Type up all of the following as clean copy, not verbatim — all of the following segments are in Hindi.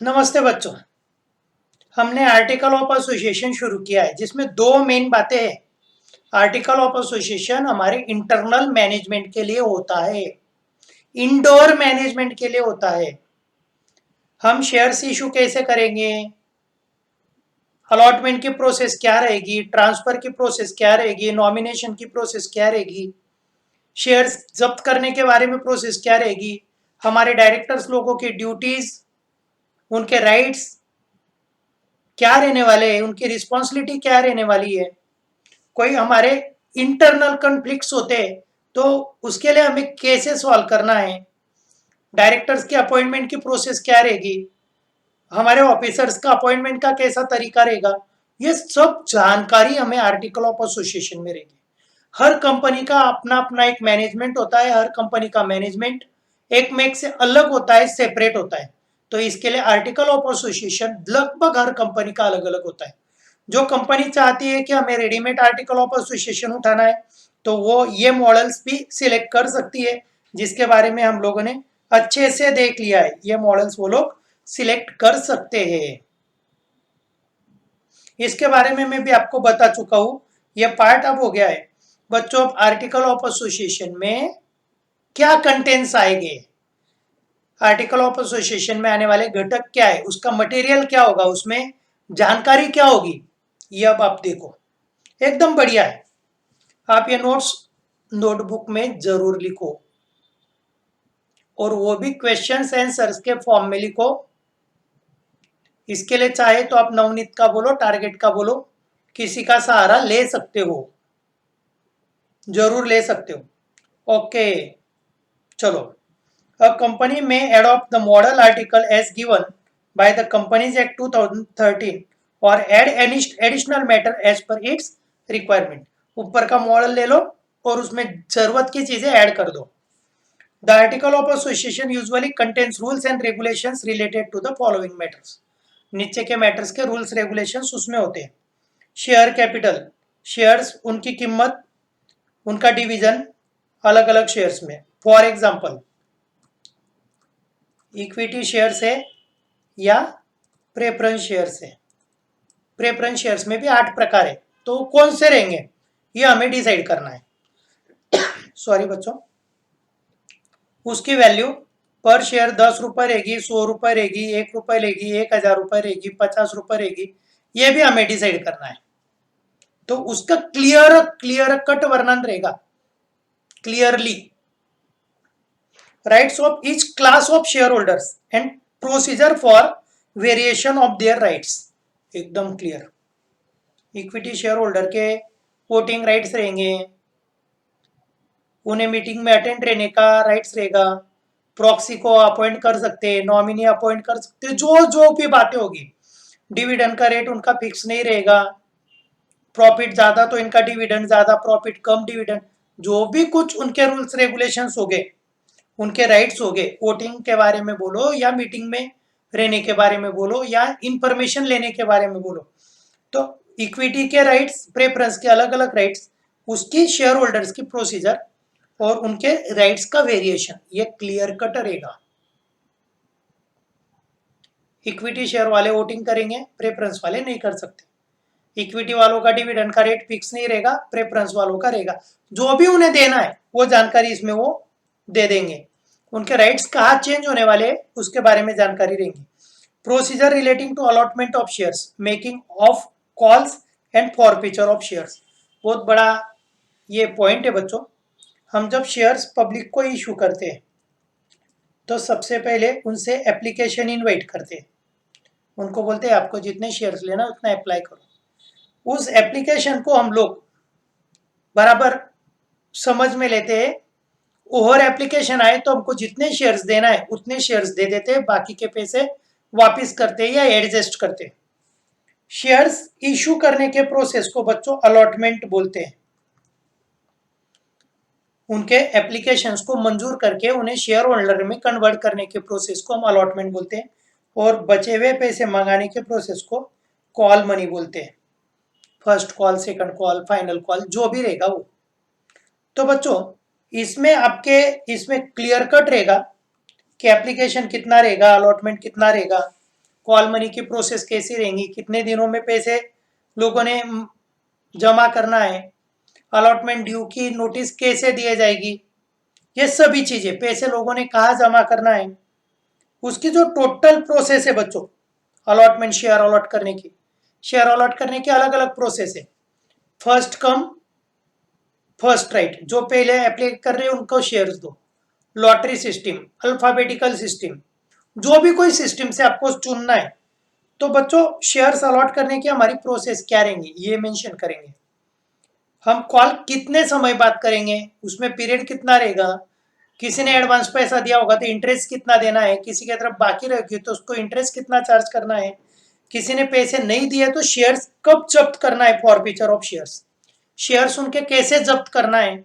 नमस्ते बच्चों। हमने आर्टिकल ऑफ एसोसिएशन शुरू किया है जिसमें दो मेन बातें हैं। आर्टिकल ऑफ एसोसिएशन हमारे इंटरनल मैनेजमेंट के लिए होता है, इंडोर मैनेजमेंट के लिए होता है। हम शेयर्स इशू कैसे करेंगे, अलॉटमेंट की प्रोसेस क्या रहेगी, ट्रांसफर की प्रोसेस क्या रहेगी, नॉमिनेशन की प्रोसेस क्या रहेगी, शेयर्स जब्त करने के बारे में प्रोसेस क्या रहेगी, हमारे डायरेक्टर्स लोगों की ड्यूटीज, उनके राइट्स क्या रहने वाले हैं, उनकी रिस्पॉन्सिबिलिटी क्या रहने वाली है। कोई हमारे इंटरनल कॉन्फ्लिक्ट्स होते हैं तो उसके लिए हमें कैसे सॉल्व करना है, डायरेक्टर्स की अपॉइंटमेंट की प्रोसेस क्या रहेगी, हमारे ऑफिसर्स का अपॉइंटमेंट का कैसा तरीका रहेगा, ये सब जानकारी हमें आर्टिकल ऑफ एसोसिएशन में रहेगी। हर कंपनी का अपना अपना एक मैनेजमेंट होता है, हर कंपनी का मैनेजमेंट एक में एक से अलग होता है, सेपरेट होता है। तो इसके लिए आर्टिकल ऑफ एसोसिएशन लगभग हर कंपनी का अलग अलग होता है। जो कंपनी चाहती है कि हमें रेडीमेड आर्टिकल ऑफ एसोसिएशन उठाना है तो वो ये मॉडल्स भी सिलेक्ट कर सकती है, जिसके बारे में हम लोगों ने अच्छे से देख लिया है। ये मॉडल्स वो लोग सिलेक्ट कर सकते हैं। इसके बारे में मैं भी आपको बता चुका हूं, ये पार्ट अब हो गया है। बच्चों, अब आर्टिकल ऑफ एसोसिएशन में क्या कंटेंट्स आएंगे, आर्टिकल ऑफ एसोसिएशन में आने वाले घटक क्या है, उसका मटेरियल क्या होगा, उसमें जानकारी क्या होगी, ये अब आप देखो। एकदम बढ़िया है। आप ये नोट्स नोटबुक में जरूर लिखो और वो भी क्वेश्चंस आंसर्स के फॉर्म में लिखो। इसके लिए चाहे तो आप नवनीत का बोलो, टारगेट का बोलो, किसी का सहारा ले सकते हो, जरूर ले सकते हो। ओके, चलो। A company may adopt the model article as given by the Companies Act 2013 or add any additional matter as per its requirement। ऊपर का मॉडल ले लो और उसमें जरूरत की चीजें ऐड कर दो। The article of association usually contains rules and regulations related to the following matters। नीचे के मैटर्स के रूल्स रेगुलेशंस उसमें होते हैं। शेयर कैपिटल, शेयर्स, उनकी कीमत, उनका डिवीजन अलग अलग शेयर्स में। फॉर एग्जाम्पल, इक्विटी शेयर्स है या प्रेफरेंस शेयर्स है। प्रेफरेंस शेयर्स में भी 8 प्रकार है, तो कौन से रहेंगे ये हमें डिसाइड करना है। सॉरी बच्चों, उसकी वैल्यू पर शेयर 10 रुपए रहेगी, 100 रुपए रहेगी, 1 रुपए रहेगी, 1000 रुपए रहेगी, 50 रुपए रहेगी, ये भी हमें डिसाइड करना है। तो उसका क्लियर क्लियर कट वर्णन रहेगा, clearly. Rights of each class of share holders and procedure for variation of their rights, एकदम क्लियर। इक्विटी शेयर होल्डर के वोटिंग राइट्स रहेंगे, उन्हें मीटिंग में अटेंड रहने का राइट्स रहेगा, प्रॉक्सी को अपॉइंट कर सकते हैं, नॉमिनी अपॉइंट कर सकते हैं, जो जो भी बातें होगी। डिविडेंड का रेट उनका फिक्स नहीं रहेगा, प्रॉफिट ज्यादा तो इनका डिविडेंड ज्यादा, प्रॉफिट कम डिविडेंड, जो भी कुछ उनके रूल्स रेगुलेशंस हो गए, उनके राइट्स हो गए। वोटिंग के बारे में बोलो या मीटिंग में रहने के बारे में बोलो या इंफॉर्मेशन लेने के बारे में बोलो, तो इक्विटी के राइट्स, प्रेफरेंस के अलग अलग राइट्स, उसकी शेयर होल्डर्स की प्रोसीजर और उनके राइट्स का वेरिएशन, ये क्लियर कट रहेगा। इक्विटी शेयर वाले वोटिंग करेंगे, प्रेफरेंस वाले नहीं कर सकते। इक्विटी वालों का डिविडेंड का रेट फिक्स नहीं रहेगा, प्रेफरेंस वालों का रहेगा। जो भी उन्हें देना है वो जानकारी इसमें वो दे देंगे। उनके राइट्स कहाँ चेंज होने वाले उसके बारे में जानकारी रहेंगी। Procedure relating to allotment of shares, making of calls and forfeiture of shares, बहुत बड़ा ये पॉइंट है बच्चों। हम जब शेयर्स पब्लिक को इशू करते हैं तो सबसे पहले उनसे एप्लीकेशन इनवाइट करते हैं, उनको बोलते हैं आपको जितने शेयर्स लेना उतना अप्लाई करो। उस एप्लीकेशन को हम लोग बराबर समझ में लेते हैं, ओवर एप्लीकेशन आए तो हमको जितने शेयर्स देना है उतने शेयर्स दे देते हैं, बाकी के पैसे वापस करते हैं या एडजस्ट करते हैं। शेयर्स इशू करने के प्रोसेस को बच्चों अलॉटमेंट बोलते हैं। उनके एप्लीकेशंस को मंजूर करके उन्हें शेयर होल्डर में कन्वर्ट करने के प्रोसेस को हम अलॉटमेंट बोलते हैं, और बचे हुए पैसे मंगाने के प्रोसेस को कॉल मनी बोलते हैं। First call, second call, final call, जो भी रहेगा वो। तो बच्चों, इसमें आपके इसमें क्लियर कट रहेगा कि एप्लीकेशन कितना रहेगा, अलॉटमेंट कितना रहेगा, कॉल मनी की प्रोसेस कैसी रहेंगी, कितने दिनों में पैसे लोगों ने जमा करना है, अलॉटमेंट ड्यू की नोटिस कैसे दिए जाएगी, ये सभी चीजें, पैसे लोगों ने कहाँ जमा करना है, उसकी जो टोटल प्रोसेस है बच्चों, अलॉटमेंट शेयर अलॉट करने की, शेयर अलॉट करने की अलग अलग प्रोसेस है। फर्स्ट कम फर्स्ट राइट, जो पहले अप्लाई कर रहे हैं उनको शेयर्स दो, लॉटरी सिस्टम, अल्फाबेटिकल सिस्टम, जो भी कोई सिस्टम से आपको चुनना है। तो बच्चों शेयर्स अलॉट करने की हमारी प्रोसेस क्या रहेंगी ये मेंशन करेंगे। हम कॉल कितने समय बात करेंगे, उसमें पीरियड कितना रहेगा, किसी ने एडवांस पैसा दिया होगा तो इंटरेस्ट कितना देना है, किसी की तरफ बाकी रहेगी तो उसको इंटरेस्ट कितना चार्ज करना है, किसी ने पैसे नहीं दिए तो शेयर्स कब जब्त करना है, फॉरफीचर ऑफ शेयर्स, शेयर्स उनके कैसे जब्त करना है,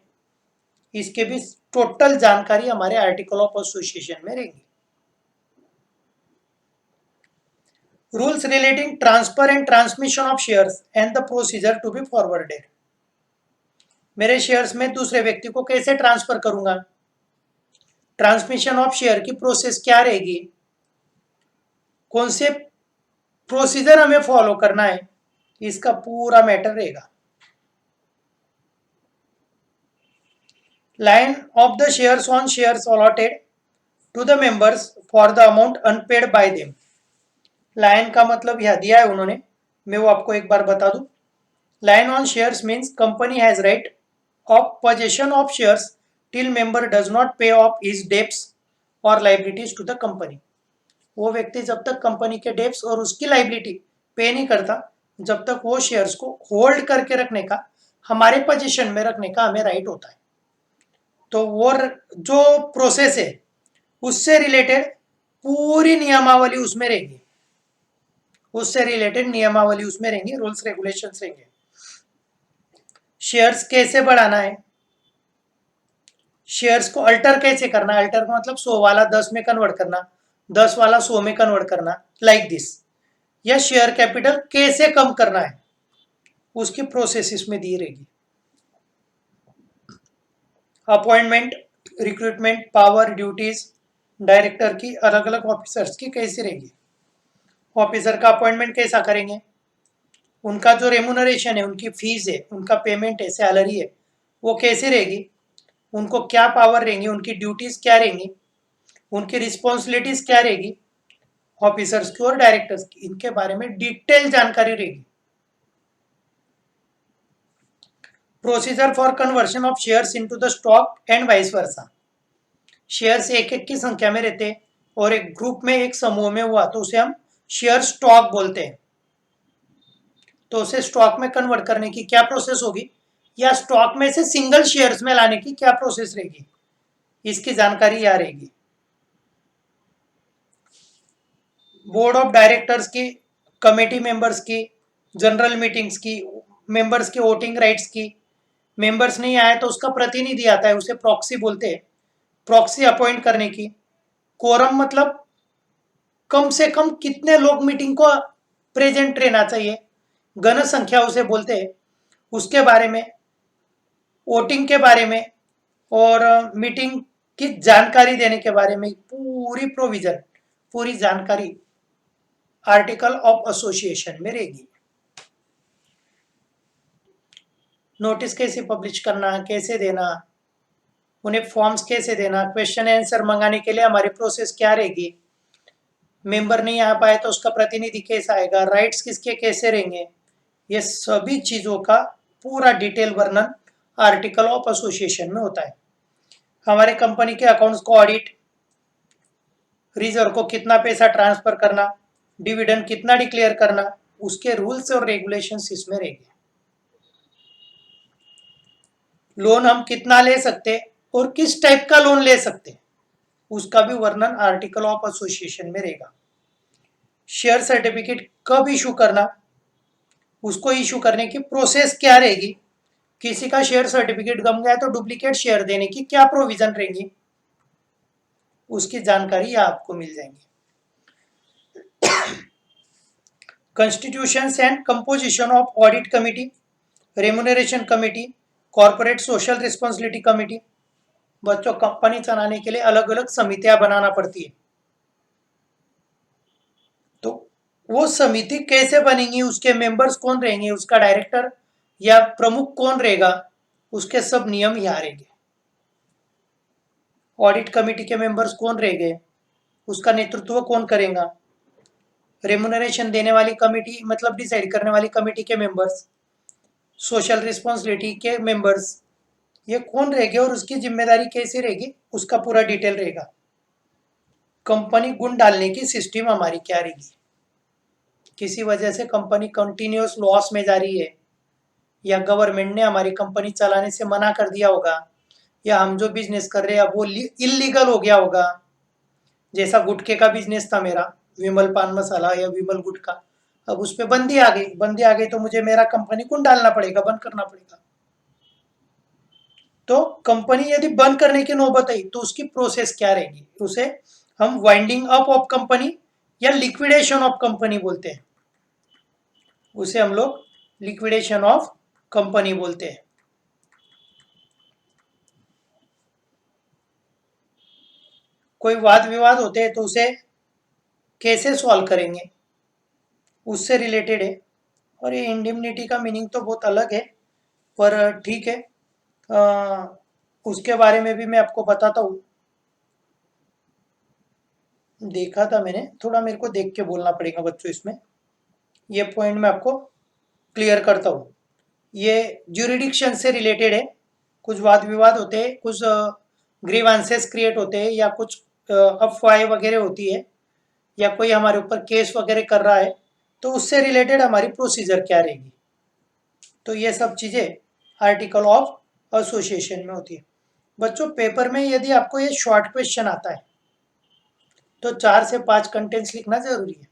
इसके भी टोटल जानकारी हमारे आर्टिकल ऑफ एसोसिएशन में रहेगी। Rules relating transfer and transmission of shares and the procedure to be forwarded, मेरे शेयर्स में दूसरे व्यक्ति को कैसे ट्रांसफर करूंगा, ट्रांसमिशन ऑफ शेयर की प्रोसेस क्या रहेगी, कौन से प्रोसीजर हमें फॉलो करना है, इसका पूरा मैटर रहेगा। Lien of the shares on shares allotted to the members for the amount unpaid by them, lien का मतलब यह दिया है उन्होंने, मैं वो आपको एक बार बता दूं। Line on shares means company has right of possession of shares till member does not पे ऑफ हिज डेब्ट्स और लाइबिलिटीज टू द कंपनी, वो व्यक्ति जब तक कंपनी के डेब्ट्स और उसकी लाइबिलिटी पे नहीं करता, जब तक वो शेयर्स को होल्ड करके रखने का, हमारे पोजीशन में रखने का हमें राइट होता है। तो वो जो प्रोसेस है उससे रिलेटेड पूरी नियमावली उसमें रहेगी, उससे रिलेटेड नियमावली उसमें रहेंगी, रूल्स रेगुलेशंस रहेंगे। शेयर्स कैसे बढ़ाना है, शेयर्स को अल्टर कैसे करना है, अल्टर का मतलब 100 वाला 10 में कन्वर्ट करना, 10 वाला 100 में कन्वर्ट करना, लाइक दिस, या शेयर कैपिटल कैसे कम करना है, उसकी प्रोसेस इसमें दी रहेगी। Appointment, recruitment, power, duties director की, अलग अलग ऑफिसर्स की कैसी रहेगी, ऑफिसर का अपॉइंटमेंट कैसा करेंगे, उनका जो रेमुनरेशन है, उनकी फीस है, उनका पेमेंट है, सैलरी है, वो कैसे रहेगी, उनको क्या पावर रहेंगी, उनकी ड्यूटीज क्या रहेंगी, उनकी रिस्पॉन्सिबिलिटीज क्या रहेगी, ऑफिसर्स की और डायरेक्टर्स की, इनके बारे में डिटेल जानकारी रहेगी। Procedure for conversion of shares into the stock and vice versa, shares एक एक की संख्या में रहते हैं और एक ग्रुप में एक समूह में हुआ तो उसे हम शेयर स्टॉक बोलते हैं, तो उसे स्टॉक में कन्वर्ट करने की क्या प्रोसेस होगी, या स्टॉक में से सिंगल शेयर्स में लाने की क्या प्रोसेस रहेगी, इसकी जानकारी यहाँ रहेगी। बोर्ड ऑफ डायरेक्टर्स की, कमेटी मेंबर्स की, जनरल मीटिंग्स की, मेंबर्स के वोटिंग राइट्स की, मेंबर्स नहीं आए तो उसका प्रतिनिधि आता है, उसे प्रॉक्सी बोलते हैं, प्रॉक्सी अपॉइंट करने की, कोरम मतलब कम से कम कितने लोग मीटिंग को प्रेजेंट रहना चाहिए, गण संख्या उसे बोलते हैं, उसके बारे में, वोटिंग के बारे में और मीटिंग की जानकारी देने के बारे में पूरी प्रोविजन, पूरी जानकारी आर्टिकल ऑफ एसोसिएशन में रहेगी। नोटिस कैसे पब्लिश करना, कैसे देना, उन्हें फॉर्म्स कैसे देना, क्वेश्चन आंसर मंगाने के लिए हमारी प्रोसेस क्या रहेगी, मेंबर नहीं आ पाए तो उसका प्रतिनिधि कैसा आएगा, राइट्स किसके कैसे रहेंगे, ये सभी चीजों का पूरा डिटेल वर्णन आर्टिकल ऑफ एसोसिएशन में होता है। हमारे कंपनी के अकाउंट्स को ऑडिट, रिजर्व को कितना पैसा ट्रांसफर करना, डिविडेंड कितना डिक्लेयर करना, उसके रूल्स और रेगुलेशंस इसमें रहेंगे। लोन हम कितना ले सकते और किस टाइप का लोन ले सकते, उसका भी वर्णन आर्टिकल ऑफ एसोसिएशन में रहेगा। शेयर सर्टिफिकेट कब इशू करना, उसको इशू करने की प्रोसेस क्या रहेगी, किसी का शेयर सर्टिफिकेट गम गया तो डुप्लीकेट शेयर देने की क्या प्रोविजन रहेंगी, उसकी जानकारी आपको मिल जाएंगी। Constitutions and composition of audit committee, remuneration committee, corporate social responsibility committee, बच्चों कंपनी चलाने के लिए अलग अलग समितियां बनाना पड़ती है। तो वो समिति कैसे बनेगी, उसके मेंबर्स कौन रहेंगे, उसका डायरेक्टर या प्रमुख कौन रहेगा, उसके सब नियम यहाँ रहेंगे। ऑडिट कमेटी के मेंबर्स कौन रहेंगे, उसका नेतृत्व कौन करेगा, रेमुनरेशन देने वाली कमेटी मतलब डिसाइड करने वाली कमेटी के मेंबर्स, सोशल रिस्पॉन्सिबिलिटी के मेंबर्स, ये कौन रहेंगे और उसकी जिम्मेदारी कैसी रहेगी, उसका पूरा डिटेल रहेगा। कंपनी गुण डालने की सिस्टम हमारी क्या रहेगी, किसी वजह से कंपनी कंटिन्यूस लॉस में जा रही है, या गवर्नमेंट ने हमारी कंपनी चलाने से मना कर दिया होगा, या हम जो बिजनेस कर रहे हैं वो इलीगल हो गया होगा। जैसा गुटखे का बिजनेस था मेरा, विमल पान मसाला या विमल गुटखा, अब उस पर बंदी आ गई तो मुझे मेरा कंपनी कुंड डालना पड़ेगा, बंद करना पड़ेगा। तो कंपनी यदि बंद करने की नौबत आई तो उसकी प्रोसेस क्या रहेगी, उसे हम वाइंडिंग अप ऑफ कंपनी या लिक्विडेशन ऑफ कंपनी बोलते हैं, उसे हम लोग लिक्विडेशन ऑफ कंपनी बोलते हैं। कोई वाद विवाद होते हैं तो उसे कैसे सॉल्व करेंगे, उससे रिलेटेड है। और ये इंडिमनिटी का मीनिंग तो बहुत अलग है, पर ठीक है, उसके बारे में भी मैं आपको बताता हूँ। देखा था मैंने, थोड़ा मेरे को देख के बोलना पड़ेगा बच्चों इसमें, ये पॉइंट मैं आपको क्लियर करता हूँ। ये ज्यूरिडिक्शन से रिलेटेड है, कुछ वाद विवाद होते हैं, कुछ ग्रीवांसेस क्रिएट होते हैं, या कुछ अफवाहें वगैरह होती है, या कोई हमारे ऊपर केस वगैरह कर रहा है, तो उससे रिलेटेड हमारी प्रोसीजर क्या रहेगी। तो ये सब चीज़ें आर्टिकल ऑफ एसोसिएशन में होती है। बच्चों पेपर में यदि आपको ये शॉर्ट क्वेश्चन आता है तो 4 से 5 कंटेंट्स लिखना जरूरी है,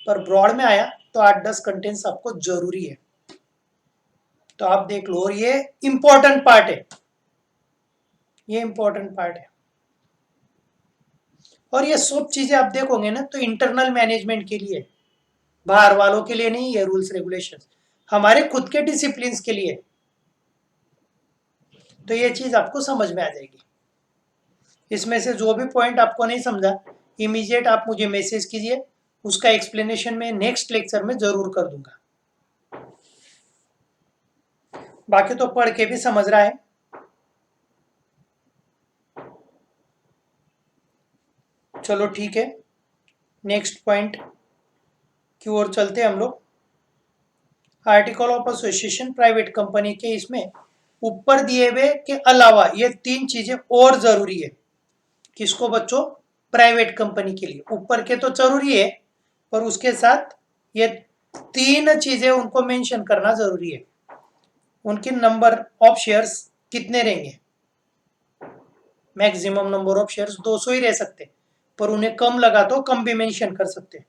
पर ब्रॉड में आया तो 8-10 कंटेंट्स आपको जरूरी है। तो आप देख लो, और ये इंपॉर्टेंट पार्ट है, ये इंपॉर्टेंट पार्ट है। और ये सब चीजें आप देखोगे ना तो इंटरनल मैनेजमेंट के लिए, बाहर वालों के लिए नहीं, ये रूल्स रेगुलेशंस हमारे खुद के डिसिप्लिन के लिए। तो ये चीज आपको समझ में आ जाएगी। इसमें से जो भी पॉइंट आपको नहीं समझा, इमीडिएट आप मुझे मैसेज कीजिए, उसका एक्सप्लेनेशन मैं नेक्स्ट लेक्चर में जरूर कर दूंगा। बाकी तो पढ़ के भी समझ रहा है। चलो ठीक है, नेक्स्ट पॉइंट की ओर चलते हैं हम लोग। Article of association private company के, इसमें ऊपर दिए हुए के अलावा ये 3 चीजें और जरूरी है। किसको बच्चों, प्राइवेट कंपनी के लिए ऊपर के तो जरूरी है, पर उसके साथ ये 3 चीजें उनको मेंशन करना जरूरी है। उनके नंबर ऑफ शेयर्स कितने रहेंगे, मैक्सिमम नंबर ऑफ शेयर्स 200 ही रह सकते, पर उन्हें कम लगा तो कम भी मेंशन कर सकते।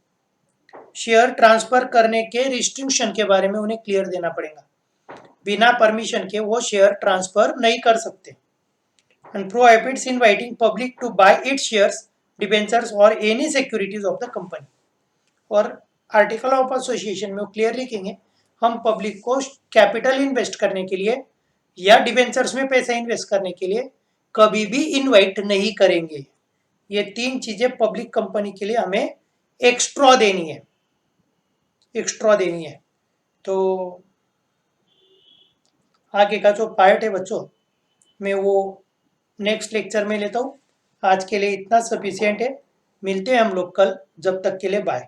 शेयर ट्रांसफर करने के रिस्ट्रिक्शन के बारे में उन्हें क्लियर देना पड़ेगा, बिना परमिशन के वो शेयर ट्रांसफर नहीं कर सकते। And prohibits inviting public to buy its shares, debentures और any securities of the company. और आर्टिकल ऑफ एसोसिएशन में क्लियर लिखेंगे, हम पब्लिक को कैपिटल इन्वेस्ट करने के लिए या डिबेंचर्स में पैसा इन्वेस्ट करने के लिए कभी भी इनवाइट नहीं करेंगे। ये 3 चीजें पब्लिक कंपनी के लिए हमें एक्स्ट्रा देनी है, एक्स्ट्रा देनी है। तो आगे का जो पार्ट है बच्चों, मैं वो नेक्स्ट लेक्चर में लेता हूँ। आज के लिए इतना सफिशियंट है, मिलते हैं हम लोग कल, जब तक के लिए बाय।